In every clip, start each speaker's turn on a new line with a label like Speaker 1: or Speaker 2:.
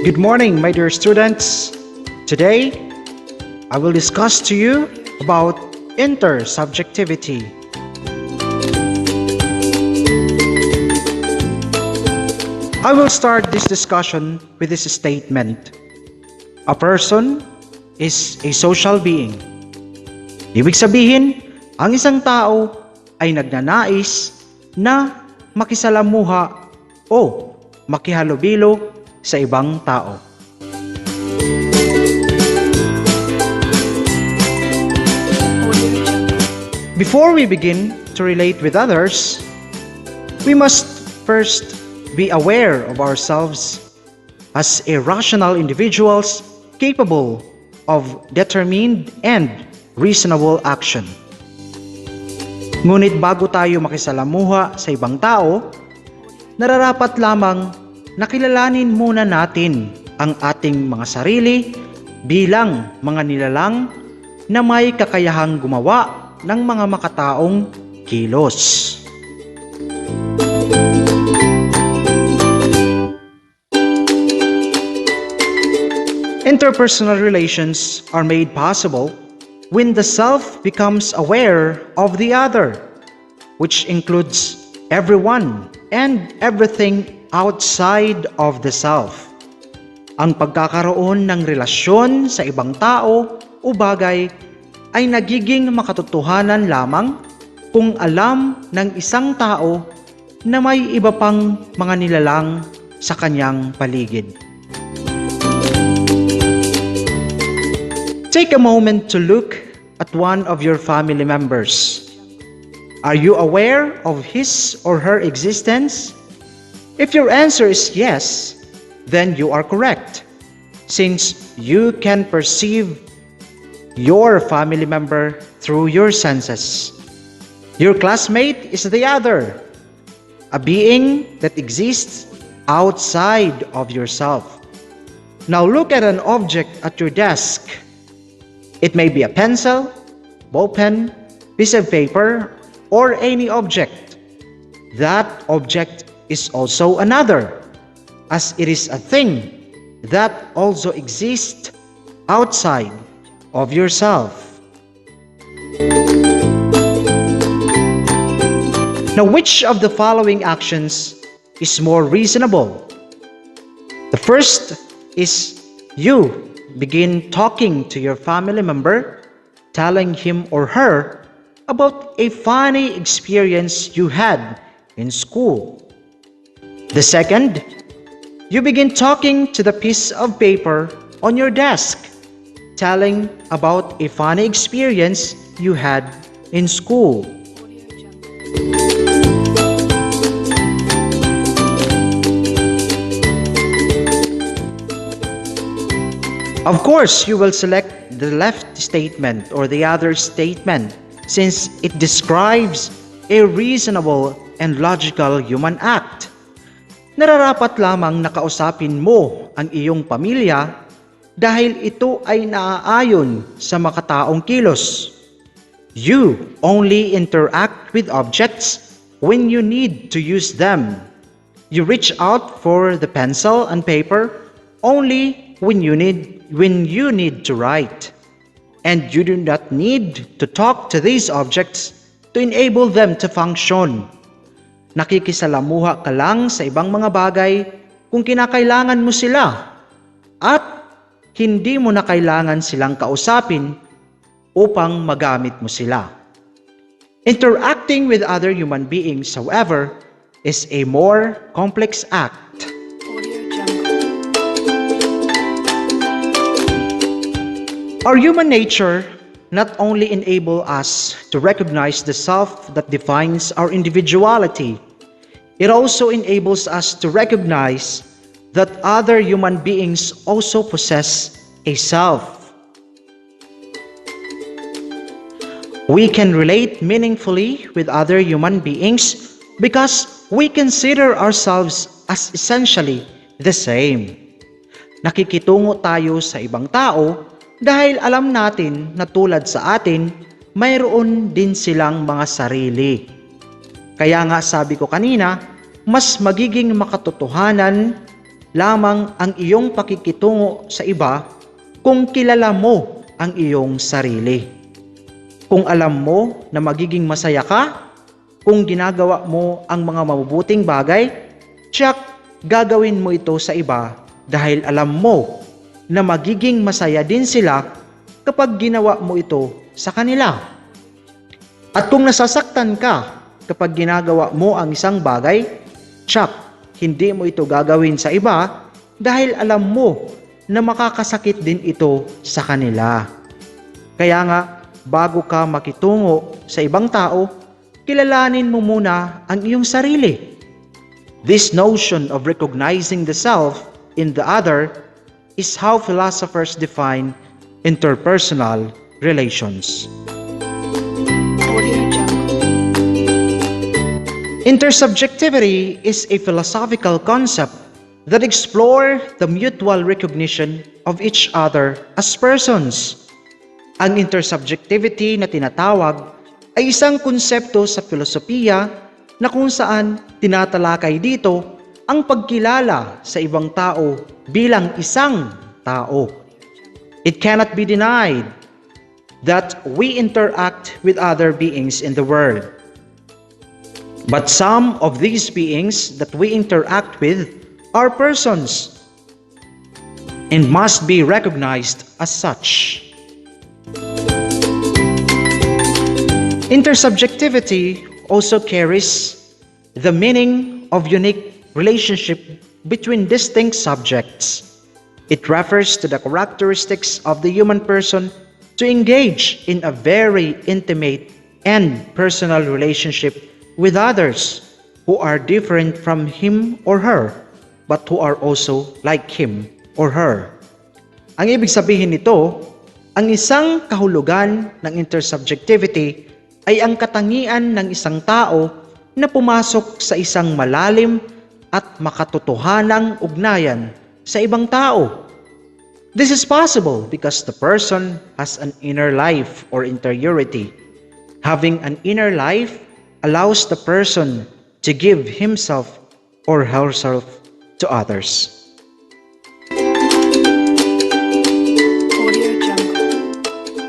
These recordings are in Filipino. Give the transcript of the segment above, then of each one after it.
Speaker 1: Good morning, my dear students. Today, I will discuss to you about intersubjectivity. I will start this discussion with this statement. A person is a social being. Ibig sabihin, ang isang tao ay nagnanais na makisalamuha o makihalubilo sa ibang tao. Before we begin to relate with others, we must first be aware of ourselves as a rational individuals capable of determined and reasonable action. Ngunit bago tayo makisalamuha sa ibang tao, nararapat lamang nakilalanin muna natin ang ating mga sarili bilang mga nilalang na may kakayahang gumawa ng mga makataong kilos. Interpersonal relations are made possible when the self becomes aware of the other, which includes everyone and everything outside of the self. Ang pagkakaroon ng relasyon sa ibang tao o bagay ay nagiging makatotohanan lamang kung alam ng isang tao na may iba pang mga nilalang sa kanyang paligid. Take a moment to look at one of your family members. Are you aware of his or her existence? If your answer is yes, then you are correct, since you can perceive your family member through your senses. Your classmate is the other, a being that exists outside of yourself. Now look at an object at your desk. It may be a pencil, ballpen, piece of paper, or any object. That object is also another, as it is a thing that also exists outside of yourself. Now, which of the following actions is more reasonable? The first is you begin talking to your family member, telling him or her about a funny experience you had in school. The second, you begin talking to the piece of paper on your desk, telling about a funny experience you had in school. Of course, you will select the left statement or the other statement since it describes a reasonable and logical human act. Nararapat lamang na kausapin mo ang iyong pamilya dahil ito ay naaayon sa makataong kilos. You only interact with objects when you need to use them. You reach out for the pencil and paper only when you need to write. And you do not need to talk to these objects to enable them to function. Nakikisalamuha ka lang sa ibang mga bagay kung kinakailangan mo sila at hindi mo na kailangan silang kausapin upang magamit mo sila. Interacting with other human beings, however, is a more complex act. Our human nature not only enable us to recognize the self that defines our individuality, it also enables us to recognize that other human beings also possess a self. We can relate meaningfully with other human beings because we consider ourselves as essentially the same. Nakikitungo tayo sa ibang tao dahil alam natin na tulad sa atin, mayroon din silang mga sarili. Kaya nga sabi ko kanina, mas magiging makatotohanan lamang ang iyong pakikitungo sa iba kung kilala mo ang iyong sarili. Kung alam mo na magiging masaya ka, kung ginagawa mo ang mga mabubuting bagay, tiyak gagawin mo ito sa iba dahil alam mo na magiging masaya din sila kapag ginawa mo ito sa kanila. At kung nasasaktan ka kapag ginagawa mo ang isang bagay, tiyak hindi mo ito gagawin sa iba dahil alam mo na makakasakit din ito sa kanila. Kaya nga, bago ka makitungo sa ibang tao, kilalanin mo muna ang iyong sarili. This notion of recognizing the self in the other is how philosophers define interpersonal relations. Intersubjectivity is a philosophical concept that explores the mutual recognition of each other as persons. Ang intersubjectivity na tinatawag ay isang konsepto sa filosofiya na kung saan tinatalakay dito ang pagkilala sa ibang tao bilang isang tao. It cannot be denied that we interact with other beings in the world. But some of these beings that we interact with are persons and must be recognized as such. Intersubjectivity also carries the meaning of unique relationship between distinct subjects. It refers to the characteristics of the human person to engage in a very intimate and personal relationship with others who are different from him or her, but who are also like him or her. Ang ibig sabihin nito, ang isang kahulugan ng intersubjectivity ay ang katangian ng isang tao na pumasok sa isang malalim at makatotohanang ugnayan sa ibang tao. This is possible because the person has an inner life or interiority. Having an inner life allows the person to give himself or herself to others.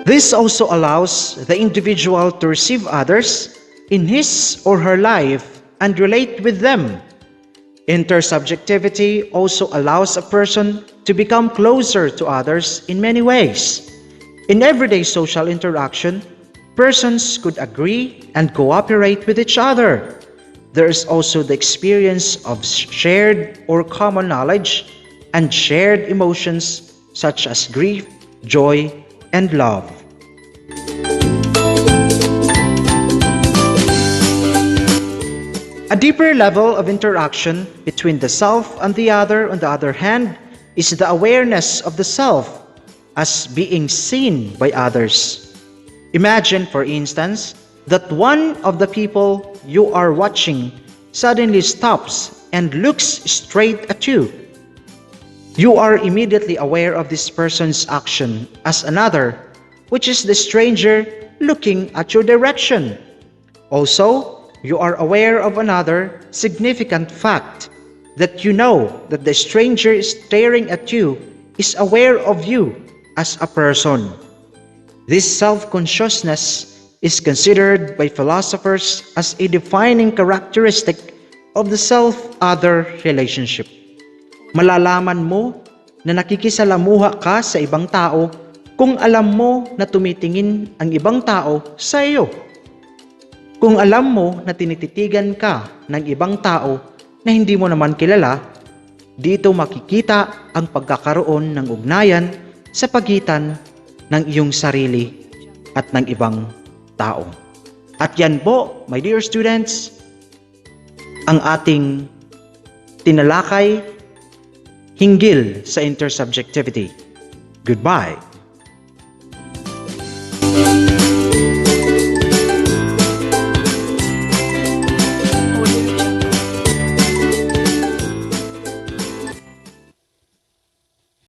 Speaker 1: This also allows the individual to receive others in his or her life and relate with them. Intersubjectivity also allows a person to become closer to others in many ways. In everyday social interaction, persons could agree and cooperate with each other. There is also the experience of shared or common knowledge and shared emotions such as grief, joy, and love. A deeper level of interaction between the self and the other, on the other hand, is the awareness of the self as being seen by others. Imagine, for instance, that one of the people you are watching suddenly stops and looks straight at you. You are immediately aware of this person's action as another, which is the stranger looking at your direction. Also, you are aware of another significant fact, that you know that the stranger staring at you is aware of you as a person. This self-consciousness is considered by philosophers as a defining characteristic of the self-other relationship. Malalaman mo na nakikisalamuha ka sa ibang tao kung alam mo na tumitingin ang ibang tao sa iyo. Kung alam mo na tinititigan ka ng ibang tao na hindi mo naman kilala, dito makikita ang pagkakaroon ng ugnayan sa pagitan ng iyong sarili at ng ibang tao. At yan po, my dear students, ang ating tinalakay hinggil sa intersubjectivity. Goodbye.